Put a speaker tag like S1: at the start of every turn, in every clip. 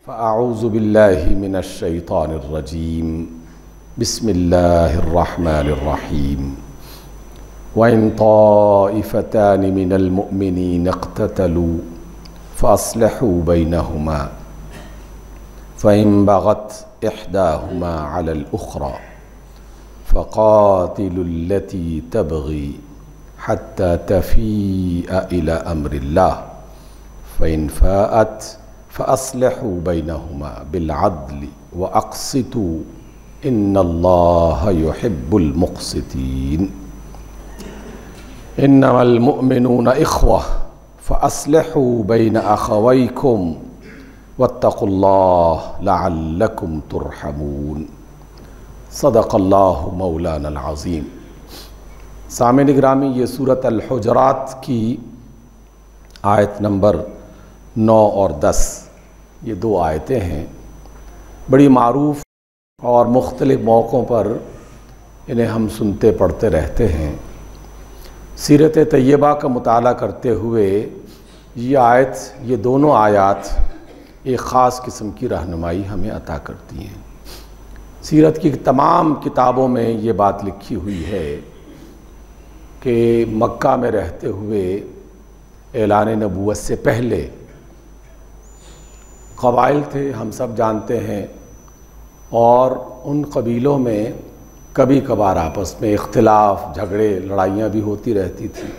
S1: फ़अऊज़ु बिल्लाहि मिनश्शैतानिर्रजीम बिस्मिल्लाहिर्रहमानिर्रहीम व इन ताइफ़तानि मिनल मुअ्मिनीन इक़्ततलू फ़अस्लिहू बैनहुमा फ़इन बग़त इहदाहुमा अलल उख़रा फ़क़ातिलुल्लती तबग़ी हत्ता तफ़ीअ इला अम्रिल्लाह फ़इन फ़ाअत फ़अस्लिहू बैनहुमा बिलअद्ल व अक़्सितू इन्नल्लाह युहिब्बुल मुक़्सितीन। इन्नमल मुअ्मिनूना इख़्वह फ़अस्लिहू बैन अख़वैकुम वत्तक़ुल्लाह लअल्लकुम तुरहमून। सदक़ल्लाहु मौलानल अज़ीम। सामिन गिरामी, ये सूरत अल-हुजरात की आयत नंबर 9 और 10, ये दो आयतें हैं। बड़ी मारूफ़ और मुख्तलिफ़ मौक़ों पर इन्हें हम सुनते पढ़ते रहते हैं। सीरत तैयबा का मुताला करते हुए ये दोनों आयात एक ख़ास किस्म की रहनुमाई हमें अता करती हैं। सीरत की तमाम किताबों में ये बात लिखी हुई है कि मक्का में रहते हुए ऐलान नबूवत से पहले क़बाइल थे, हम सब जानते हैं, और उन कबीलों में कभी कभार आपस में इख्तिलाफ, झगड़े, लड़ाइयाँ भी होती रहती थी।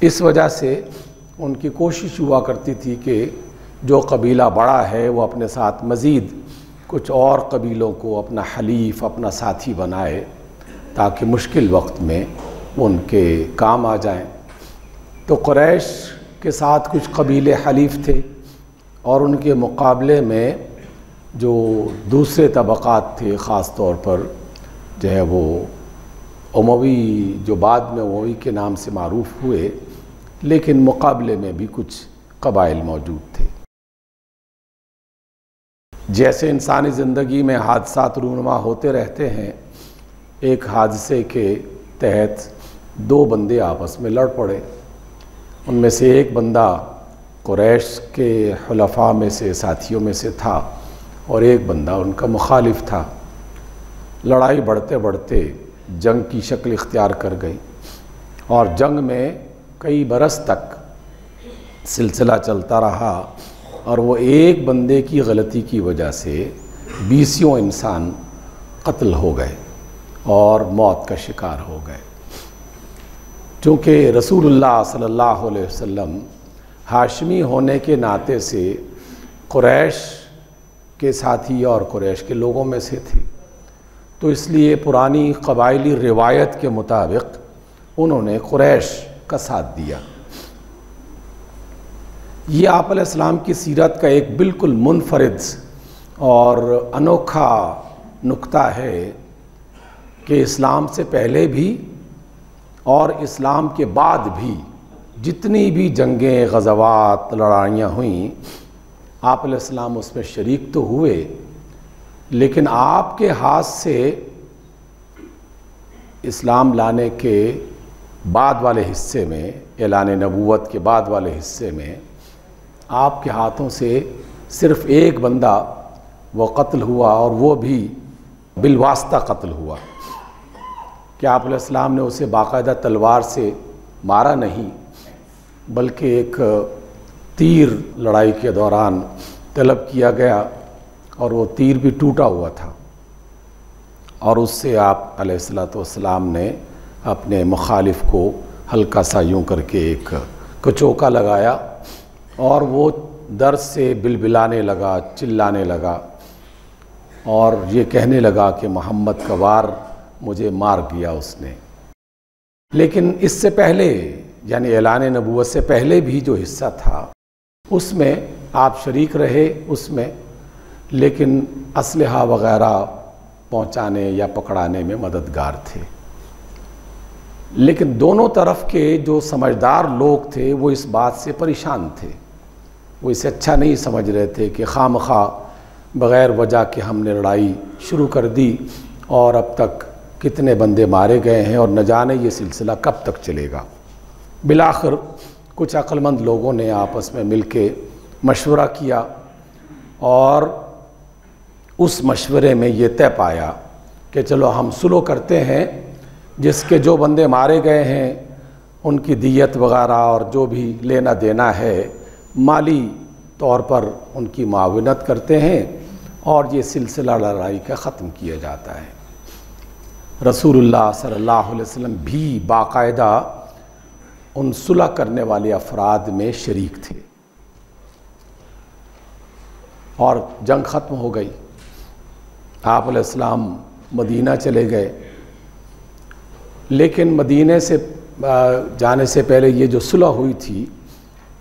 S1: इस वजह से उनकी कोशिश हुआ करती थी कि जो कबीला बड़ा है वो अपने साथ मज़ीद कुछ और कबीलों को अपना हलीफ, अपना साथी बनाए ताकि मुश्किल वक्त में उनके काम आ जाएं। तो कुरैश के साथ कुछ कबीले हलीफ थे और उनके मुकाबले में जो दूसरे तबक़ात थे, ख़ास तौर पर जो है वो उमवी, जो बाद में उमवी के नाम से मारूफ़ हुए, लेकिन मुकाबले में भी कुछ कबाइल मौजूद थे। जैसे इंसानी ज़िंदगी में हादसात रूनुमा होते रहते हैं, एक हादसे के तहत दो बंदे आपस में लड़ पड़े। उनमें से एक बंदा कुरैश के खुलफा में से, साथियों में से था, और एक बंदा उनका मुखालिफ था। लड़ाई बढ़ते बढ़ते जंग की शक्ल इख्तियार कर गई और जंग में कई बरस तक सिलसिला चलता रहा और वो एक बंदे की गलती की वजह से 20 इंसान कत्ल हो गए और मौत का शिकार हो गए। चूँकि रसूलुल्लाह सल्लल्लाहु अलैहि वसल्लम हाशमी होने के नाते से कुरैश के साथी और कुरैश के लोगों में से थे, तो इसलिए पुरानी कबाइली रिवायत के मुताबिक उन्होंने कुरैश का साथ दिया। ये आप अलैहिस्सलाम की सीरत का एक बिल्कुल मुनफरिद और अनोखा नुक्ता है कि इस्लाम से पहले भी और इस्लाम के बाद भी जितनी भी जंगें, ग़ज़वात, लड़ाइयाँ हुईं, आप अलैहिस्सलाम उसमें शरीक तो हुए, लेकिन आपके हाथ से इस्लाम लाने के बाद वाले हिस्से में, ऐलान नबूवत के बाद वाले हिस्से में, आपके हाथों से सिर्फ़ एक बंदा वो कत्ल हुआ, और वो भी बिलवास्ता कत्ल हुआ कि आप अलैहिस्सलाम ने उसे बाकायदा तलवार से मारा नहीं, बल्कि एक तीर लड़ाई के दौरान तलब किया गया और वो तीर भी टूटा हुआ था, और उससे आप अलैहिस्सलातु वस्सलाम ने अपने मुखालिफ को हल्का सा यूँ करके एक कचोका लगाया और वो दर्द से बिलबिलाने लगा, चिल्लाने लगा और ये कहने लगा कि मोहम्मद का वार मुझे मार दिया उसने। लेकिन इससे पहले, यानी ऐलान नबूवत से पहले भी जो हिस्सा था उसमें आप शरीक रहे उसमें, लेकिन असलहा वग़ैरह पहुंचाने या पकड़ाने में मददगार थे। लेकिन दोनों तरफ के जो समझदार लोग थे वो इस बात से परेशान थे, वो इसे अच्छा नहीं समझ रहे थे कि खामखा बग़ैर वजह के हमने लड़ाई शुरू कर दी और अब तक कितने बंदे मारे गए हैं और न जाने ये सिलसिला कब तक चलेगा। बिलाखिर कुछ अक्लमंद लोगों ने आपस में मिलके मशवरा किया और उस मशवरे में ये तय पाया कि चलो हम सुलह करते हैं, जिसके जो बंदे मारे गए हैं उनकी दियत वगैरह और जो भी लेना देना है माली तौर पर उनकी माविनत करते हैं और ये सिलसिला लड़ाई का ख़त्म किया जाता है। रसूलुल्लाह सल्लल्लाहु अलैहि वसल्लम भी बाकायदा उन सुलह करने वाले अफराद में शरीक थे और जंग ख़त्म हो गई। आप अलैहिस्सलाम मदीना चले गए, लेकिन मदीने से जाने से पहले ये जो सुलह हुई थी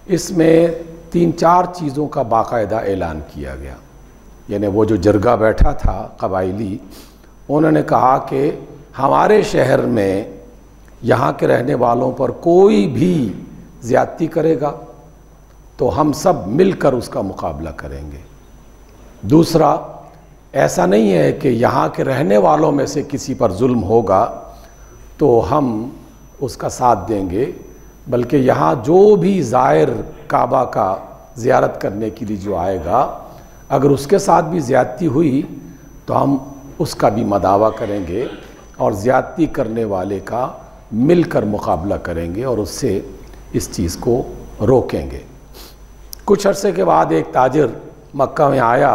S1: इसमें 3-4 चीज़ों का बाकायदा ऐलान किया गया। यानी वो जो जरगा बैठा था कबाइली, उन्होंने कहा कि हमारे शहर में यहाँ के रहने वालों पर कोई भी ज़्यादती करेगा तो हम सब मिलकर उसका मुकाबला करेंगे। दूसरा, ऐसा नहीं है कि यहाँ के रहने वालों में से किसी पर जुल्म होगा तो हम उसका साथ देंगे, बल्कि यहाँ जो भी ज़ायर काबा का ज़ियारत करने के लिए जो आएगा, अगर उसके साथ भी ज़्यादती हुई तो हम उसका भी मदावा करेंगे और ज़्यादती करने वाले का मिलकर मुकाबला करेंगे और उससे इस चीज़ को रोकेंगे। कुछ अरसे के बाद एक ताजिर मक्का में आया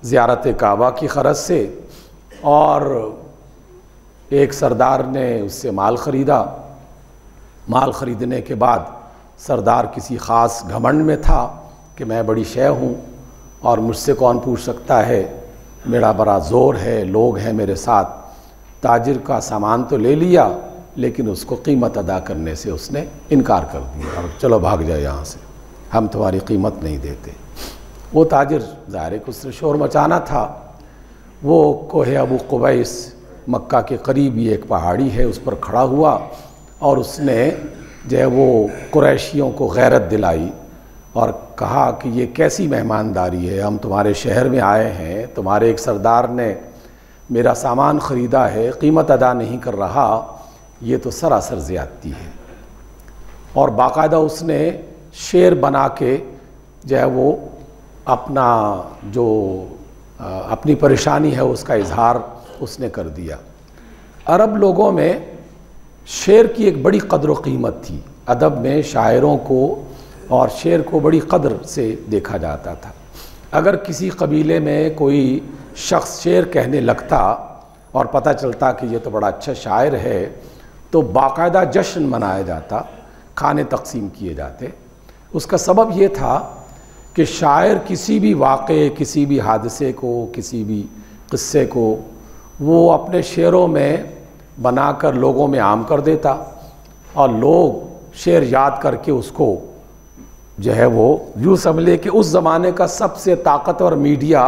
S1: ज़ियारत काबा की ग़रज़ से और एक सरदार ने उससे माल ख़रीदा। माल ख़रीदने के बाद सरदार किसी ख़ास घमंड में था कि मैं बड़ी शय हूँ और मुझसे कौन पूछ सकता है, मेरा बड़ा ज़ोर है, लोग हैं मेरे साथ। ताजिर का सामान तो ले लिया, लेकिन उसको कीमत अदा करने से उसने इनकार कर दिया और चलो भाग जाए यहाँ से, हम तुम्हारी कीमत नहीं देते। वो ताजिर ज़ाहिर है कि उसने शोर मचाना था। वो कोहे अबू कुबैस मक्का के करीब ही एक पहाड़ी है, उस पर खड़ा हुआ और उसने जो है वो कुरैशियों को गैरत दिलाई और कहा कि ये कैसी मेहमानदारी है, हम तुम्हारे शहर में आए हैं, तुम्हारे एक सरदार ने मेरा सामान ख़रीदा है, कीमत अदा नहीं कर रहा, ये तो सरासर ज़्यादती है। और बाकायदा उसने शेर बना के जो है वो अपना जो अपनी परेशानी है उसका इजहार उसने कर दिया। अरब लोगों में शेर की एक बड़ी कद्र व कीमत थी। अदब में शायरों को और शेर को बड़ी कद्र से देखा जाता था। अगर किसी कबीले में कोई शख्स शेर कहने लगता और पता चलता कि ये तो बड़ा अच्छा शायर है, तो बाकायदा जश्न मनाया जाता, खाने तकसीम किए जाते। उसका सबब ये था कि शायर किसी भी वाक़े, किसी भी हादसे को, किसी भी क़िस्से को वो अपने शेरों में बनाकर लोगों में आम कर देता और लोग शेर याद करके उसको जो है वो यूँ समझ ले कि उस ज़माने का सबसे ताकतवर मीडिया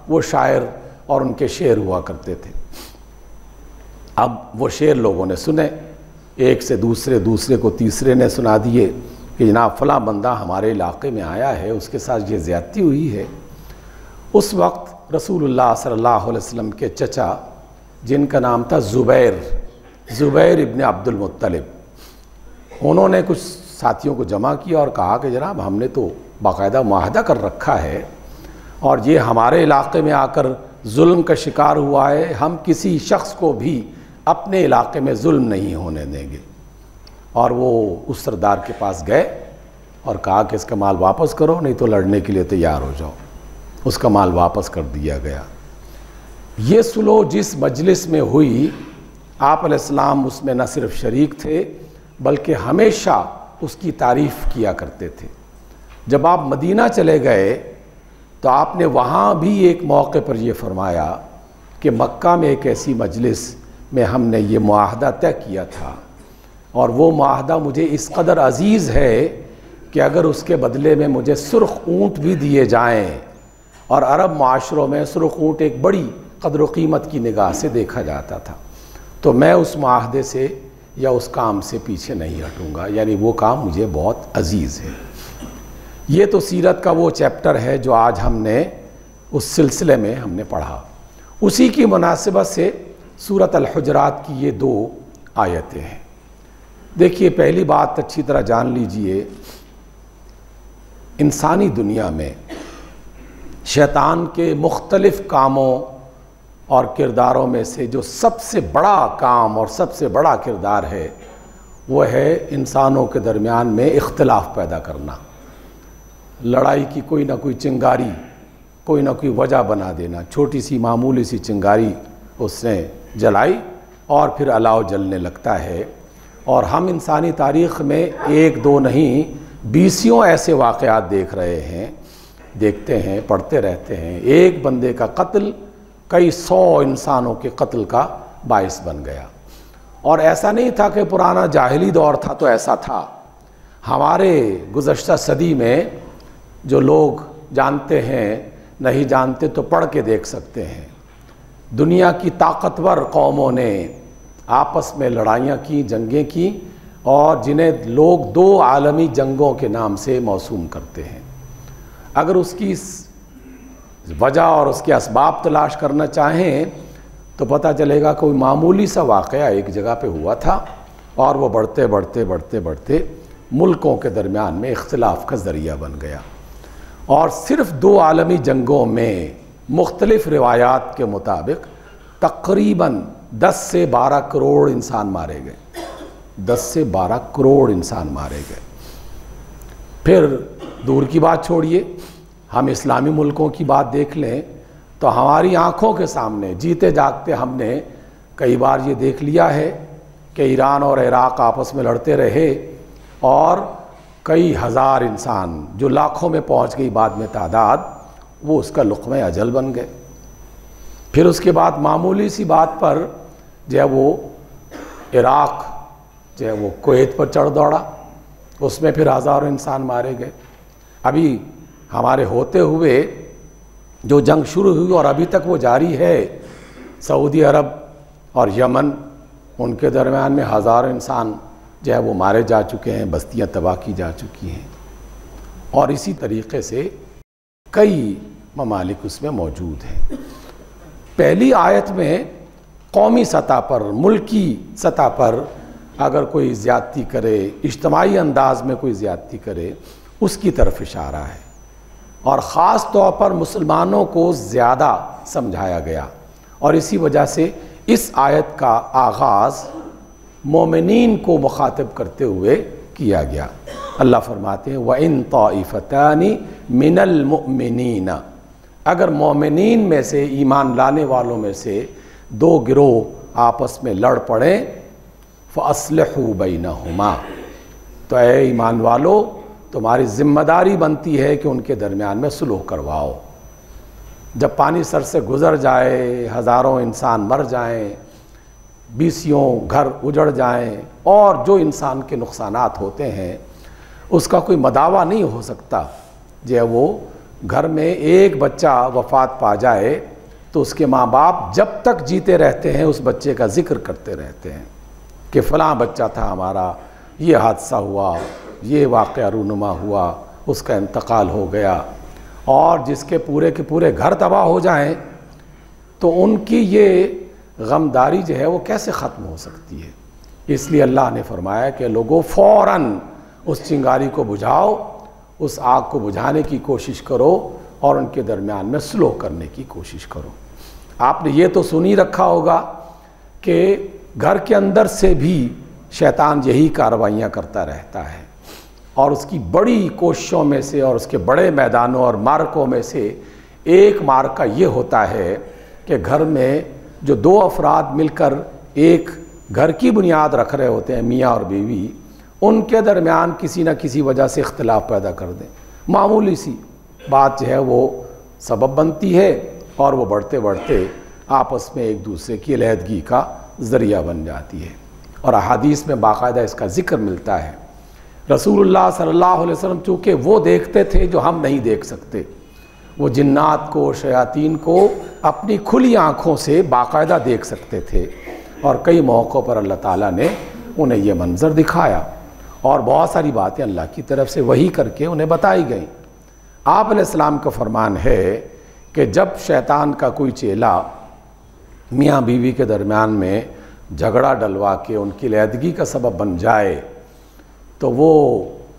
S1: वो शायर और उनके शेर हुआ करते थे। अब वो शेर लोगों ने सुने, एक से दूसरे, दूसरे को तीसरे ने सुना दिए कि जनाब फ़लाँ बंदा हमारे इलाके में आया है, उसके साथ ये ज़्यादती हुई है। उस वक्त रसूलुल्लाह सल्लल्लाहु अलैहि वसल्लम के चचा, जिनका नाम था ज़ुबैर इब्न अब्दुल मुत्तलिब, उन्होंने कुछ साथियों को जमा किया और कहा कि जनाब हमने तो बाकायदा मुआहदा कर रखा है और ये हमारे इलाके में आकर जुल्म का शिकार हुआ है, हम किसी शख्स को भी अपने इलाके में जुल्म नहीं होने देंगे। और वो उस सरदार के पास गए और कहा कि इसका माल वापस करो, नहीं तो लड़ने के लिए तैयार हो जाओ। उसका माल वापस कर दिया गया। ये सुलह जिस मजलिस में हुई, आप अलैहिस्सलाम उसमें न सिर्फ शरीक थे बल्कि हमेशा उसकी तारीफ़ किया करते थे। जब आप मदीना चले गए तो आपने वहाँ भी एक मौके पर यह फरमाया कि मक्का में एक ऐसी मजलिस में हमने ये मुआहदा तय किया था और वो मुआहदा मुझे इस कदर अज़ीज़ है कि अगर उसके बदले में मुझे सुर्ख ऊँट भी दिए जाएं, और अरब माशरों में सुर्ख ऊँट एक बड़ी कदर कीमत की निगाह से देखा जाता था, तो मैं उस मुआहदे से या उस काम से पीछे नहीं हटूँगा, यानी वो काम मुझे बहुत अज़ीज़ है। ये तो सीरत का वो चैप्टर है जो आज हमने उस सिलसिले में हमने पढ़ा। उसी की मुनासिबत से सूरत अल-हुजरात की ये 2 आयतें हैं। देखिए, पहली बात अच्छी तरह जान लीजिए, इंसानी दुनिया में शैतान के मुख्तलिफ़ कामों और किरदारों में से जो सबसे बड़ा काम और सबसे बड़ा किरदार है वो है इंसानों के दरमियान में इख्तिलाफ पैदा करना। लड़ाई की कोई ना कोई चिंगारी, कोई ना कोई वजह बना देना। छोटी सी मामूली सी चिंगारी उसने जलाई और फिर अलाव जलने लगता है। और हम इंसानी तारीख़ में एक दो नहीं 20 ऐसे वाक़यात देख रहे हैं, देखते हैं, पढ़ते रहते हैं। एक बंदे का कत्ल कई 100 इंसानों के कत्ल का बाइस बन गया। और ऐसा नहीं था कि पुराना जाहिली दौर था तो ऐसा था। हमारे गुज़श्ता सदी में जो लोग जानते हैं, नहीं जानते तो पढ़ के देख सकते हैं, दुनिया की ताकतवर कौमों ने आपस में लड़ाइयाँ की, जंगें की, और जिन्हें लोग 2 आलमी जंगों के नाम से मौसूम करते हैं। अगर उसकी वजह और उसके असबाब तलाश करना चाहें तो पता चलेगा कोई मामूली सा वाक़या एक जगह पे हुआ था और वो बढ़ते बढ़ते बढ़ते बढ़ते मुल्कों के दरमियान में इख्तिलाफ का ज़रिया बन गया। और सिर्फ़ 2 आलमी जंगों में मुख्तलिफ़ रिवायात के मुताबिक तकरीबन 10 से 12 करोड़ इंसान मारे गए। 10 से 12 करोड़ इंसान मारे गए। फिर दूर की बात छोड़िए, हम इस्लामी मुल्कों की बात देख लें तो हमारी आँखों के सामने जीते जागते हमने कई बार ये देख लिया है कि ईरान और इराक़ आपस में लड़ते रहे और कई हज़ार इंसान जो लाखों में पहुंच गई बाद में तादाद, वो उसका लुक़्मे अजल बन गए। फिर उसके बाद मामूली सी बात पर जो है वो इराक़ जो है वो कुवैत पर चढ़ दौड़ा, उसमें फिर हज़ारों इंसान मारे गए। अभी हमारे होते हुए जो जंग शुरू हुई और अभी तक वो जारी है, सऊदी अरब और यमन, उनके दरमियान में हज़ारों इंसान जो है वो मारे जा चुके हैं, बस्तियां तबाह की जा चुकी हैं। और इसी तरीक़े से कई ममालिक उसमें मौजूद हैं। पहली आयत में कौमी सतह पर, मुल्की सतह पर अगर कोई ज़्यादती करे, इज्तमाई अंदाज में कोई ज़्यादती करे, उसकी तरफ इशारा है। और ख़ास तौर पर मुसलमानों को ज़्यादा समझाया गया और इसी वजह से इस आयत का आगाज़ मोमिनीन को मुखातिब करते हुए किया गया। अल्लाह फरमाते हैं व इन ताइफतानी मिनल मुमिनीन, अगर मोमिनीन में से, ईमान लाने वालों में से 2 गिरोह आपस में लड़ पड़ें फ़अस्लिहू बैनहुमा, तो ऐ ईमान वालो तुम्हारी ज़िम्मेदारी बनती है कि उनके दरमियान में सुलह करवाओ। जब पानी सर से गुज़र जाए, हज़ारों इंसान मर जाएं, 20 घर उजड़ जाएं और जो इंसान के नुकसानात होते हैं उसका कोई मदावा नहीं हो सकता। जो वो घर में एक बच्चा वफ़ात पा जाए तो उसके माँ बाप जब तक जीते रहते हैं उस बच्चे का ज़िक्र करते रहते हैं कि फ़लाँ बच्चा था हमारा, ये हादसा हुआ, ये वाक़या रूनुमा हुआ, उसका इंतकाल हो गया। और जिसके पूरे के पूरे घर तबाह हो जाएं तो उनकी ये गमदारी जो है वो कैसे ख़त्म हो सकती है। इसलिए अल्लाह ने फरमाया कि लोगों फ़ौरन उस चिंगारी को बुझाओ, उस आग को बुझाने की कोशिश करो और उनके दरमियान में सुलह करने की कोशिश करो। आपने ये तो सुन ही रखा होगा कि घर के अंदर से भी शैतान यही कार्रवाइयाँ करता रहता है और उसकी बड़ी कोशिशों में से और उसके बड़े मैदानों और मार्कों में से एक मार्का ये होता है कि घर में जो 2 अफराद मिलकर एक घर की बुनियाद रख रहे होते हैं, मियाँ और बीवी, उनके दरमियान किसी न किसी वजह से इख्तिलाफ पैदा कर दें। मामूली सी बात जो है वो सबब बनती है और वो बढ़ते बढ़ते आपस में एक दूसरे की अलहदगी का ज़रिया बन जाती है। और अहादीस में बाकायदा इसका ज़िक्र मिलता है। रसूलुल्लाह सल्लल्लाहु अलैहि वसल्लम चूँकि वो देखते थे जो हम नहीं देख सकते, वो जिन्नात को, शयातीन को अपनी खुली आँखों से बाकायदा देख सकते थे और कई मौक़ों पर अल्लाह ताला ने उन्हें ये मंज़र दिखाया और बहुत सारी बातें अल्लाह की तरफ से वही करके उन्हें बताई गई। आप अलैहिस्सलाम का फरमान है कि जब शैतान का कोई चेला मियाँ बीवी के दरमियान में झगड़ा डलवा के उनकी अलहदगी का सबब बन जाए तो वो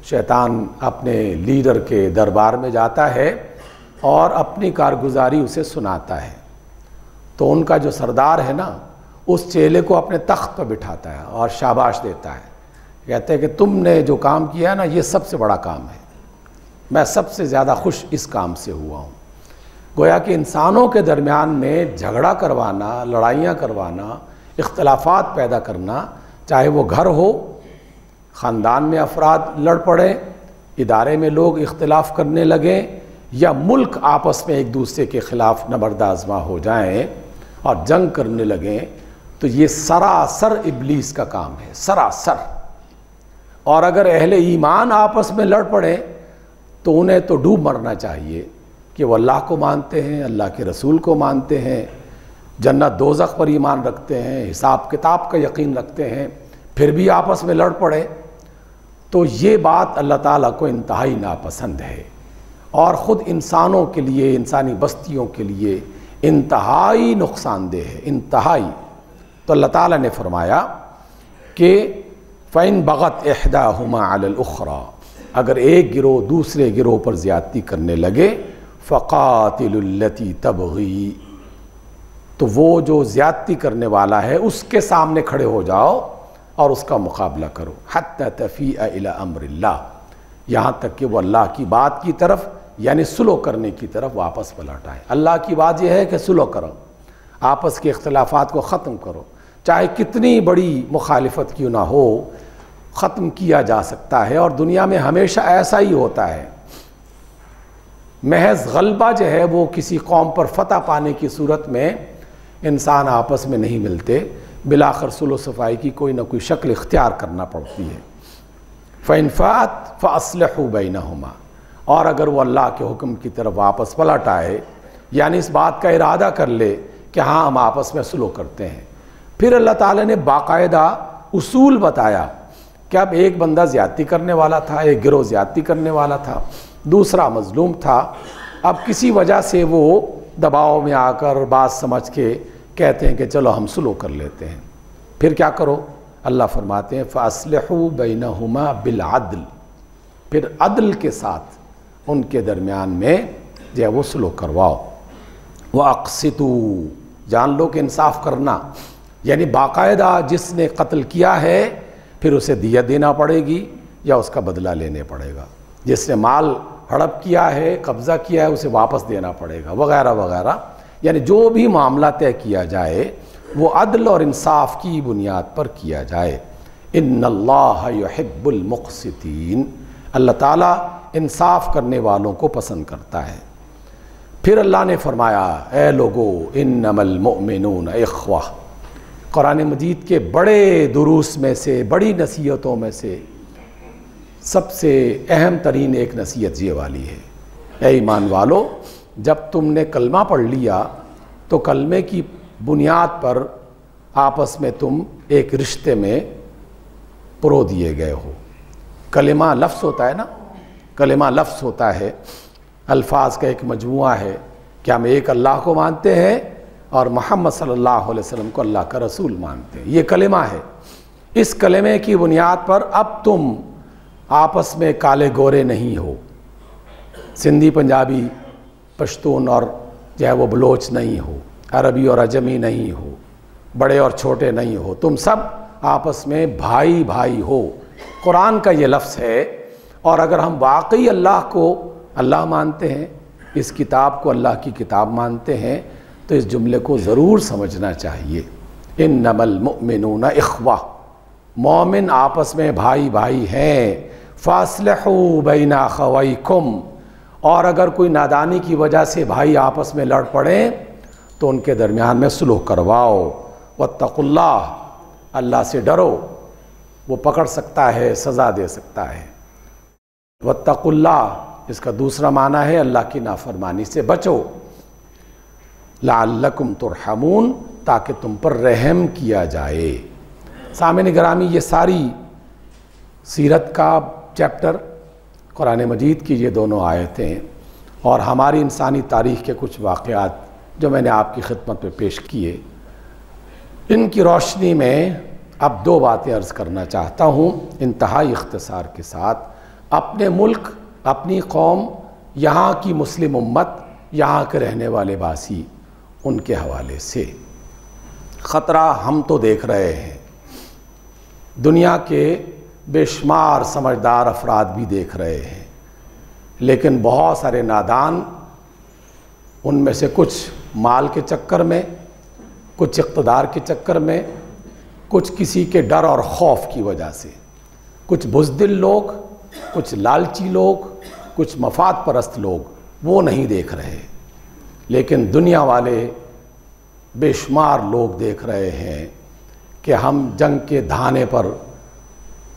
S1: शैतान अपने लीडर के दरबार में जाता है और अपनी कारगुजारी उसे सुनाता है। तो उनका जो सरदार है ना, उस चेले को अपने तख्त पर बिठाता है और शाबाश देता है, कहते हैं कि तुमने जो काम किया ना, ये सबसे बड़ा काम है, मैं सबसे ज़्यादा खुश इस काम से हुआ हूँ। गोया कि इंसानों के दरमियान में झगड़ा करवाना, लड़ाइयाँ करवाना, इख्तलाफात पैदा करना, चाहे वो घर हो, ख़ानदान में अफराद लड़ पड़े, इदारे में लोग इख्तलाफ करने लगें, या मुल्क आपस में एक दूसरे के ख़िलाफ़ नबर्दाज़मा हो जाएं और जंग करने लगें, तो ये सरासर इब्लीस का काम है, सरासर। और अगर अहले ईमान आपस में लड़ पड़े तो उन्हें तो डूब मरना चाहिए कि वो अल्लाह को मानते हैं, अल्लाह के रसूल को मानते हैं, जन्नत दोज़ख पर ईमान रखते हैं, हिसाब किताब का यकीन रखते हैं, फिर भी आपस में लड़ पड़े, तो ये बात अल्लाह ताला को इंतहाई नापसंद है और ख़ुद इंसानों के लिए, इंसानी बस्तियों के लिए इंतहाई नुकसानदेह है, इंतहाई। तो अल्लाह ताला ने फरमाया कि फ़ैन बग़त इहदाहुमा अलल उख़रा, अगर एक गिरोह दूसरे गिरोह पर ज़्यादती करने लगे, फ़क़ातिलुल्लती तबग़ी, तो वो जो ज़्यादती करने वाला है उसके सामने खड़े हो जाओ और उसका मुकाबला करो, हत्ता तफ़ीअ इला अम्रिल्लाह, यहाँ तक कि वो अल्लाह की बात की तरफ, यानी सुलह करने की तरफ वापस पलट आए। अल्लाह की बात यह है कि सुलह करो, आपस के इख्तलाफात को ख़त्म करो, चाहे कितनी बड़ी मुखालिफत क्यों ना हो, ख़त्म किया जा सकता है। और दुनिया में हमेशा ऐसा ही होता है, महज गलबा जो है वो किसी कौम पर फतह पाने की सूरत में इंसान आपस में नहीं मिलते, बिलाखिर सुलह सफ़ाई की कोई ना कोई शक्ल इख्तियार करना पड़ती है। फ़इन फ़ात फ़अस्लिहू बैनहुमा, और अगर वो अल्लाह के हुक्म की तरफ वापस पलट आए, यानी इस बात का इरादा कर ले कि हाँ हम आपस में सुलह करते हैं, फिर अल्लाह ताला ने बाकायदा उसूल बताया कि अब एक बंदा ज़्यादती करने वाला था, एक गिरोह ज़्यादती करने वाला था, दूसरा मज़लूम था, अब किसी वजह से वो दबाव में आकर बात समझ के कहते हैं कि चलो हम सुलह कर लेते हैं, फिर क्या करो? अल्लाह फरमाते हैं फ़अस्लिहू बैनहुमा बिल अद्ल, फिर अदल के साथ उनके दरमियान में जो है वो सुलह करवाओ। व अक़सितू, जान लो कि इंसाफ करना, यानी बाकायदा जिसने कत्ल किया है फिर उसे दिया देना पड़ेगी या उसका बदला लेने पड़ेगा, जिसने माल हड़प किया है, कब्ज़ा किया है, उसे वापस देना पड़ेगा, वगैरह वगैरह। यानी जो भी मामला तय किया जाए वो अदल और इंसाफ की बुनियाद पर किया जाए। इन्नल्लाह युहिब्बुल मुक़सितीन, अल्लाह ताला इंसाफ करने वालों को पसंद करता है। फिर अल्लाह ने फरमाया, ए लोगो इन्नमल मुअमिनून इख्वा, कुरान मजीद के बड़े दुरूस में से, बड़ी नसीहतों में से सबसे अहम तरीन एक नसीहत ये वाली है, ए ईमान वालो, जब तुमने कलमा पढ़ लिया तो कलमे की बुनियाद पर आपस में तुम एक रिश्ते में परो दिए गए हो। कलिमा लफ्ज़ होता है ना, कलिमा लफ्ज़ होता है, अल्फाज का एक मजमुआ है कि हम एक अल्लाह को मानते हैं और मोहम्मद सल्लल्लाहु अलैहि वसल्लम को अल्लाह का रसूल मानते हैं, ये कलिमा है। इस कलिमे की बुनियाद पर अब तुम आपस में काले गोरे नहीं हो, सिंधी पंजाबी पश्तून और जो है वो बलोच नहीं हो, अरबी और अजमी नहीं हो, बड़े और छोटे नहीं हो, तुम सब आपस में भाई भाई हो। कुरान का ये लफ्ज़ है। और अगर हम वाकई अल्लाह को अल्लाह मानते हैं, इस किताब को अल्लाह की किताब मानते हैं, तो इस जुमले को ज़रूर समझना चाहिए। इन्नमल मुअमिनून इख्वा, मोमिन आपस में भाई भाई हैं। फ़ास्लिहू बैना अख़वैकुम, और अगर कोई नादानी की वजह से भाई आपस में लड़ पड़े तो उनके दरमियान में सुलह करवाओ। वत्तक़ुल्लाह, अल्लाह से डरो, वो पकड़ सकता है, सज़ा दे सकता है। वत्तक़ुल्लाह, इसका दूसरा माना है अल्लाह की नाफरमानी से बचो। लअल्लकुम तुरहमून, ताकि तुम पर रहम किया जाए। सामईन गिरामी, ये सारी सीरत का चैप्टर, कुरान मजीद की ये दोनों आयतें और हमारी इंसानी तारीख़ के कुछ वाक़यात जो मैंने आपकी खिदमत में पेश किए, इनकी रोशनी में अब दो बातें अर्ज़ करना चाहता हूँ इंतहाई इख्तिसार के साथ। अपने मुल्क, अपनी कौम, यहाँ की मुस्लिम उम्मत यहाँ के रहने वाले वासी उनके हवाले से। ख़तरा हम तो देख रहे हैं, दुनिया के बेशुमार समझदार अफराद भी देख रहे हैं, लेकिन बहुत सारे नादान, उनमें से कुछ माल के चक्कर में, कुछ इक़्तिदार के चक्कर में, कुछ किसी के डर और खौफ की वजह से, कुछ बुज़दिल लोग, कुछ लालची लोग, कुछ मफाद परस्त लोग वो नहीं देख रहे, लेकिन दुनिया वाले बेशुमार लोग देख रहे हैं कि हम जंग के धाने पर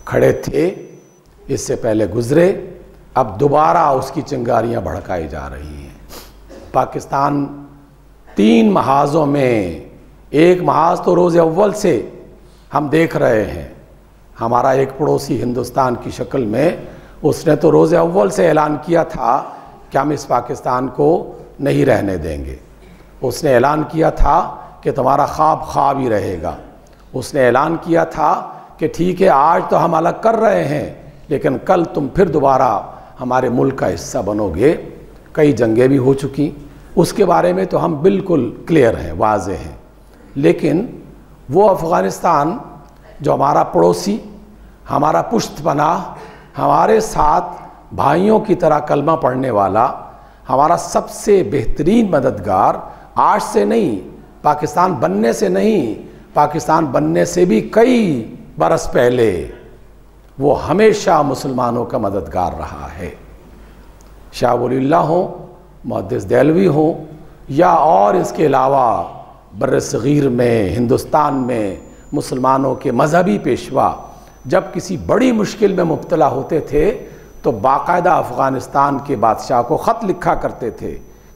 S1: खड़े थे, इससे पहले गुज़रे, अब दोबारा उसकी चिंगारियां भड़काई जा रही हैं। पाकिस्तान 3 महाज़ों में, एक महाज़ तो रोज़ अव्वल से हम देख रहे हैं, हमारा एक पड़ोसी हिंदुस्तान की शक्ल में, उसने तो रोज़ अव्वल से ऐलान किया था कि हम इस पाकिस्तान को नहीं रहने देंगे। उसने ऐलान किया था कि तुम्हारा ख्वाब ख्वाब ही रहेगा। उसने ऐलान किया था कि ठीक है, आज तो हम अलग कर रहे हैं, लेकिन कल तुम फिर दोबारा हमारे मुल्क का हिस्सा बनोगे। कई जंगें भी हो चुकी, उसके बारे में तो हम बिल्कुल क्लियर हैं, वाज़ेह हैं। लेकिन वो अफ़गानिस्तान जो हमारा पड़ोसी, हमारा पुश्तपनाह, हमारे साथ भाइयों की तरह कलमा पढ़ने वाला, हमारा सबसे बेहतरीन मददगार, आज से नहीं, पाकिस्तान बनने से नहीं, पाकिस्तान बनने से भी कई बरस पहले वो हमेशा मुसलमानों का मददगार रहा है। शाह वलीउल्लाह हो, मुहद्दिस देहलवी हो, या और इसके अलावा बर्र-ए-सग़ीर में, हिंदुस्तान में मुसलमानों के मजहबी पेशवा जब किसी बड़ी मुश्किल में मुब्तला होते थे तो बाकायदा अफ़गानिस्तान के बादशाह को ख़त लिखा करते थे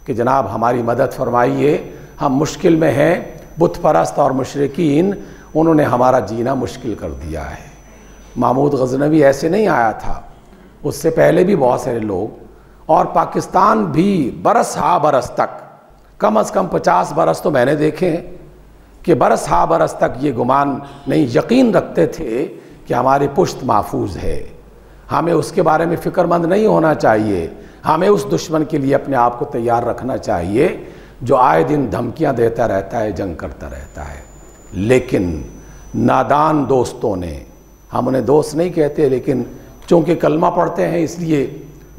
S1: कि जनाब हमारी मदद फरमाइए, हम मुश्किल में हैं, बुत परस्त और मुशरिकीन उन्होंने हमारा जीना मुश्किल कर दिया है। महमूद गज़नवी ऐसे नहीं आया था, उससे पहले भी बहुत सारे लोग, और पाकिस्तान भी बरस हा बरस तक, कम से कम 50 बरस तो मैंने देखे हैं कि बरस हा बरस तक ये गुमान नहीं, यकीन रखते थे कि हमारी पुश्त महफूज है, हमें उसके बारे में फ़िक्रमंद नहीं होना चाहिए, हमें उस दुश्मन के लिए अपने आप को तैयार रखना चाहिए जो आए दिन धमकियां देता रहता है, जंग करता रहता है। लेकिन नादान दोस्तों ने, हम उन्हें दोस्त नहीं कहते, लेकिन चूँकि कलमा पढ़ते हैं इसलिए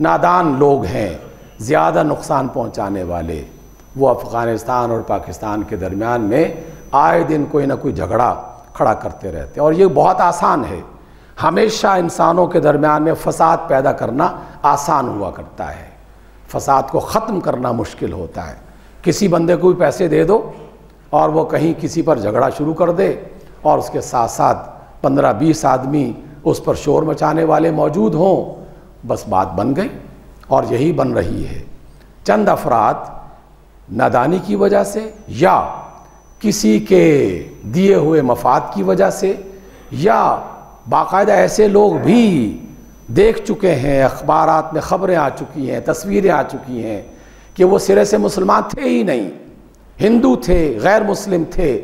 S1: नादान लोग हैं, ज़्यादा नुकसान पहुँचाने वाले, वो अफ़गानिस्तान और पाकिस्तान के दरमियान में आए दिन कोई ना कोई झगड़ा खड़ा करते रहते हैं। और ये बहुत आसान है, हमेशा इंसानों के दरमियान में फ़साद पैदा करना आसान हुआ करता है, फ़साद को ख़त्म करना मुश्किल होता है। किसी बंदे को भी पैसे दे दो और वो कहीं किसी पर झगड़ा शुरू कर दे और उसके साथ साथ 15-20 आदमी उस पर शोर मचाने वाले मौजूद हों, बस बात बन गई। और यही बन रही है। चंद अफराद नादानी की वजह से या किसी के दिए हुए मफाद की वजह से, या बाकायदा ऐसे लोग भी देख चुके हैं, अखबारात में ख़बरें आ चुकी हैं, तस्वीरें आ चुकी हैं कि वो सिरे से मुसलमान थे ही नहीं, हिंदू थे, गैर मुस्लिम थे,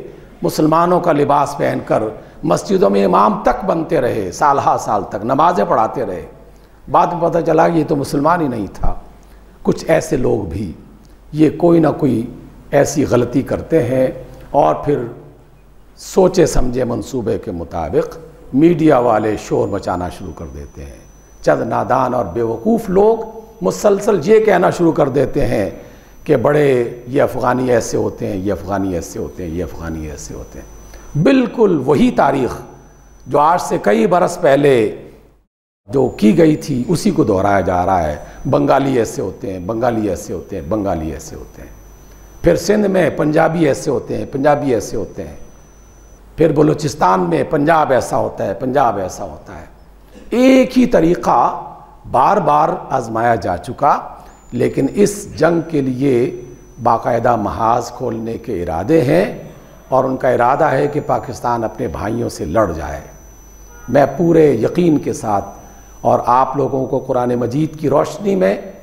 S1: मुसलमानों का लिबास पहनकर मस्जिदों में इमाम तक बनते रहे, साल तक नमाज़ें पढ़ाते रहे। बाद में पता चला कि ये तो मुसलमान ही नहीं था। कुछ ऐसे लोग भी ये कोई ना कोई ऐसी गलती करते हैं और फिर सोचे समझे मंसूबे के मुताबिक मीडिया वाले शोर मचाना शुरू कर देते हैं। चंद नादान और बेवकूफ़ लोग मुसलसल ये कहना शुरू कर देते हैं कि बड़े ये अफ़गानी ऐसे होते हैं, ये अफ़गानी ऐसे होते हैं, ये अफ़गानी ऐसे होते हैं। बिल्कुल वही तारीख़ जो आज से कई बरस पहले जो की गई थी उसी को दोहराया जा रहा है। बंगाली ऐसे होते हैं, बंगाली ऐसे होते हैं, बंगाली ऐसे होते हैं। फिर सिंध में पंजाबी ऐसे होते हैं, पंजाबी ऐसे होते हैं। फिर बलूचिस्तान में पंजाब ऐसा होता है, पंजाब ऐसा होता है। एक ही तरीक़ा बार बार आजमाया जा चुका, लेकिन इस जंग के लिए बाकायदा महाज खोलने के इरादे हैं और उनका इरादा है कि पाकिस्तान अपने भाइयों से लड़ जाए। मैं पूरे यकीन के साथ और आप लोगों को कुरान मजीद की रोशनी में,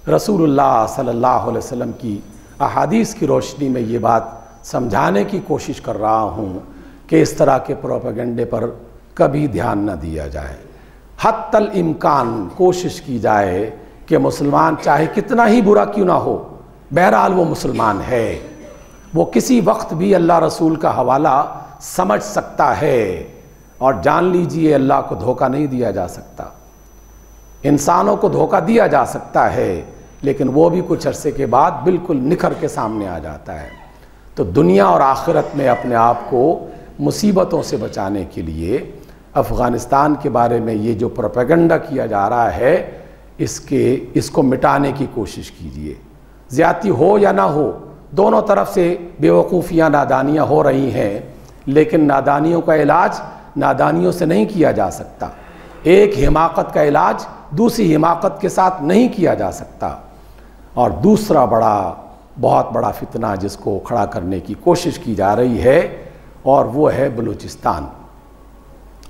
S1: रसूलुल्लाह सल्लल्लाहु अलैहि वसल्लम की अहादीस की रोशनी में ये बात समझाने की कोशिश कर रहा हूँ कि इस तरह के प्रोपेगेंडे पर कभी ध्यान न दिया जाए। हत्तल इम्कान कोशिश की जाए कि मुसलमान चाहे कितना ही बुरा क्यों ना हो, बहरहाल वो मुसलमान है, वो किसी वक्त भी अल्लाह रसूल का हवाला समझ सकता है। और जान लीजिए अल्लाह को धोखा नहीं दिया जा सकता। इंसानों को धोखा दिया जा सकता है, लेकिन वो भी कुछ अरसे के बाद बिल्कुल निखर के सामने आ जाता है। तो दुनिया और आखिरत में अपने आप को मुसीबतों से बचाने के लिए अफ़गानिस्तान के बारे में ये जो प्रोपेगेंडा किया जा रहा है, इसको मिटाने की कोशिश कीजिए। ज़्यादती हो या ना हो, दोनों तरफ से बेवकूफ़ियाँ नादानियाँ हो रही हैं, लेकिन नादानियों का इलाज नादानियों से नहीं किया जा सकता। एक हिमाकत का इलाज दूसरी हिमाकत के साथ नहीं किया जा सकता। और दूसरा बहुत बड़ा फितना जिसको खड़ा करने की कोशिश की जा रही है, और वो है बलूचिस्तान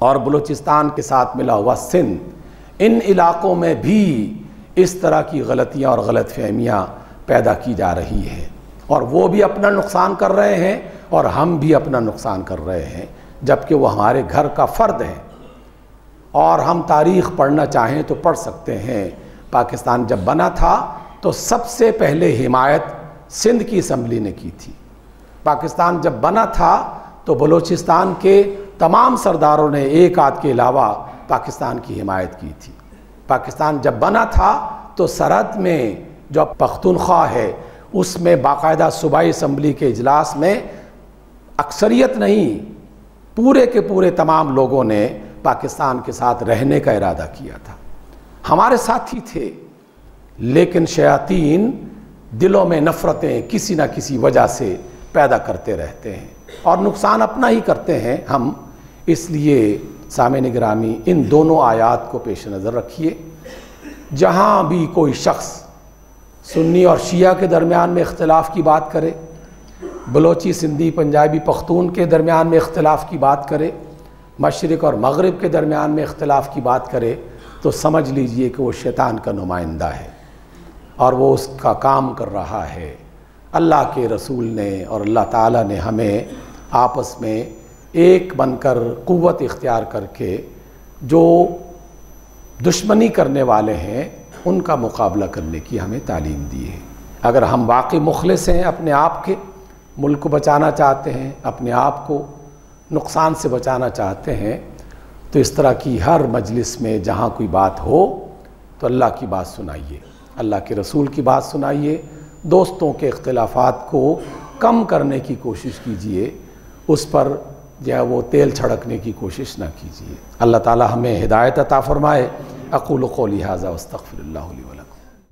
S1: और बलूचिस्तान के साथ मिला हुआ सिंध। इन इलाक़ों में भी इस तरह की गलतियाँ और गलतफहमियाँ पैदा की जा रही हैं, और वो भी अपना नुकसान कर रहे हैं और हम भी अपना नुकसान कर रहे हैं, जबकि वो हमारे घर का फ़र्द है। और हम तारीख़ पढ़ना चाहें तो पढ़ सकते हैं। पाकिस्तान जब बना था तो सबसे पहले हिमायत सिंध की असम्बली ने की थी। पाकिस्तान जब बना था तो बलूचिस्तान के तमाम सरदारों ने एक आध के अलावा पाकिस्तान की हिमायत की थी। पाकिस्तान जब बना था तो सरहद में जो पख्तूनख्वा है उसमें बाकायदा सूबाई असम्बली के इजलास में अक्सरियत नहीं, पूरे के पूरे तमाम लोगों ने पाकिस्तान के साथ रहने का इरादा किया था। हमारे साथी थे, लेकिन शयातीन दिलों में नफ़रतें किसी न किसी वजह से पैदा करते रहते हैं और नुकसान अपना ही करते हैं हम। इसलिए सामईन गिरामी, इन दोनों आयात को पेश नज़र रखिए। जहाँ भी कोई शख्स सुन्नी और शिया के दरमियान में इख्तिलाफ़ की बात करे, बलोची, सिंधी, पंजाबी, पख्तून के दरमियान में इख्तिलाफ़ की बात करे, मशरिक़ और मग़रिब के दरमियान में इख्तिलाफ़ की बात करे, तो समझ लीजिए कि वो शैतान का नुमाइंदा है और वो उसका काम कर रहा है। अल्लाह के रसूल ने और अल्लाह ताला ने हमें आपस में एक बनकर क़ुव्वत इख्तियार करके जो दुश्मनी करने वाले हैं उनका मुकाबला करने की हमें तालीम दी है। अगर हम वाकई मुखलिस हैं, अपने आप के मुल्क को बचाना चाहते हैं, अपने आप को नुकसान से बचाना चाहते हैं, तो इस तरह की हर मजलिस में जहाँ कोई बात हो तो अल्लाह की बात सुनाइए, अल्लाह के रसूल की बात सुनाइए। दोस्तों के इख्तिलाफ़ात को कम करने की कोशिश कीजिए, उस पर जो है वो तेल छिड़कने की कोशिश ना कीजिए। अल्लाह ताला हमें हिदायत अता फ़रमाए। अक़ूलु क़ौली हाज़ा वस्तग़फ़िरुल्लाह ली व लकुम।